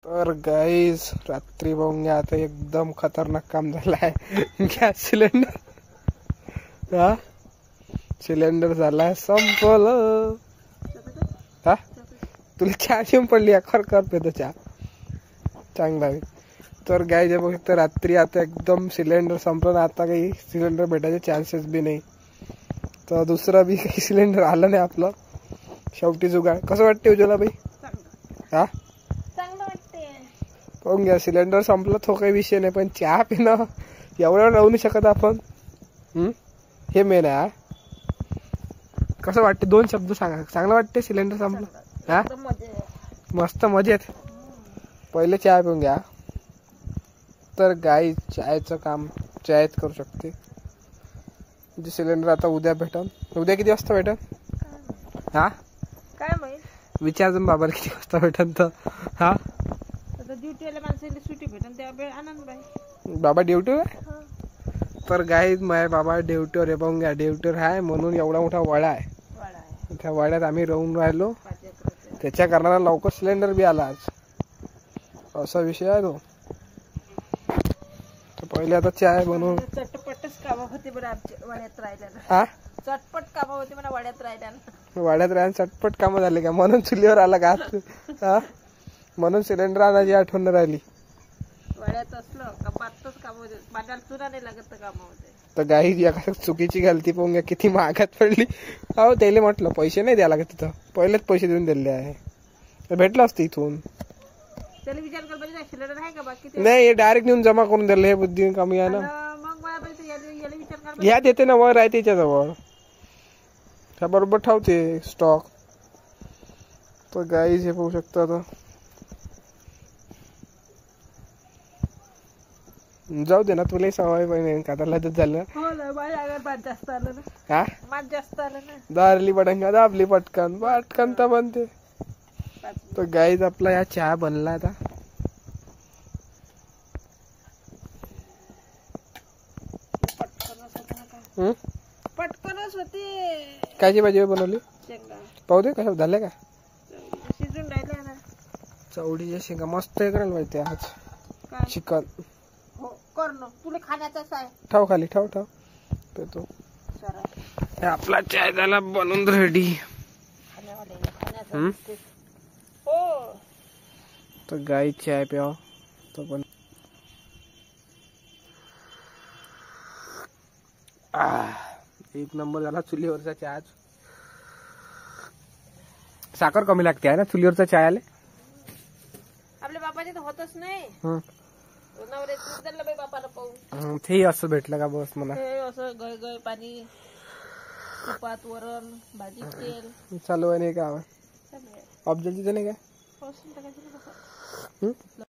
तर गाईज रात्री बघून आता एकदम खतरनाक काम झालाय. गॅस सिलेंडर झालाय संपलं. हा तुला चहा शिवून पडली खर कर पेतो चहा चांगला. तर गाईज बघू शकता रात्री आता एकदम सिलेंडर संपलं. आता काही सिलेंडर भेटायचे चान्सेस बी नाही. तर दुसरा बी काही सिलेंडर आलं नाही आपलं. शेवटी जुगाड. कसं वाटते उज्ज्वला बाई? हा पाहून घ्या सिलेंडर संपलं तो काही विषय नाही, पण चहा पिणं एवढं राहू नाही शकत आपण. हे मेन आहे. कसं वाटते? दोन शब्द सांगा. चांगलं वाटते सिलेंडर संपलं? हा मस्त मजेत. पहिले चहा पिऊन घ्या. तर गाई चायचं काम चायच करू शकते. म्हणजे सिलेंडर आता उद्या भेटन. उद्या किती वाजता भेटन? हा काय माहित, विचार बाबाला किती वाजता भेटन. तर हा ड्युटीवाल्या माणसाला सुट्टी भेटन त्या वेळ आनंद बाई. बाबा ड्युटीवर आहे. तर गाईज माझ्या बाबा ड्युटीवर आहे. पाहून घ्या ड्युटीवर आहे म्हणून एवढा मोठा वाडा आहे. त्या वाड्यात आम्ही राहून राहिलो. त्याच्या कारणाला लवकर सिलेंडर बी आला आज. असा विषय आहे तो. तर पहिले आता चाय बनवून चटपटच काम होते बरं आमच्या वाड्यात राहिल्यानं. हा चटपट काम होते म्हणा वाड्यात राहिल्यानं. वाड्यात राहून चटपट कामं झाले का म्हणून चुलीवर आला का? हा म्हणून सिलेंडर आणायची आठवण राहिली. वाड्यात असलं का पातच काम होते. पाण्याला चुना नाही लागत तर काम होते. तर गाई एका चुकीची गलती पाहून घ्या किती महागात पडली. अहो त्याला म्हटलं पैसे नाही द्यायला लागत तिथं. पहिलेच पैसे देऊन दिले आहे. तर भेटलं असतं इथून. त्याला विचार कर पाहिजे सिलेंडर आहे का बाकी. नाही डायरेक्ट नेऊन जमा करून दिलं. हे बुद्धी कमी आहे ना. मग मला पाहिजे याला विचार कर. ह्या देते ना वर आहे त्याच्याजवळ. त्या बरोबर ठेवते स्टॉक. तर गाईज हे पाहू शकता आता. जाऊ दे ना तुला सवय पण काताला तर झालं. हो ना माझ्या भात जास्त आलं ना. हा भात जास्त आलं ना. दारली पटंगा दाबली पटकन पटकन तर बनते. तर गाईज आपला या चहा बनला आता. पटकनच होते. कायची भाजी बनवली? शेंगा पाहू दे कशा झाले का? शिजून राहिल्या ना. चवडीच्या शेंगा मस्त हे करायला पाहिजे आज. काय चिकन हो कर ना. तुला खाण्याचाच आहे. ठेव खाली ठेव ठेव पेतो. आपला चाय झाला बनून रेडी. हो तर गाई चाय प्याव तो पण. एक नंबर झाला चुलीवरचा चहा. साखर कमी लागते आहे ना चुलीवरचा चाय आले. आपल्या बापाचे तर होतच नाही. बापाला पाहून ते असं भेटलं का बस मला. असं गय गय पाणी तुपात वरण भाजी तेल चालू आहे नाही का? अफजलची नाही काय?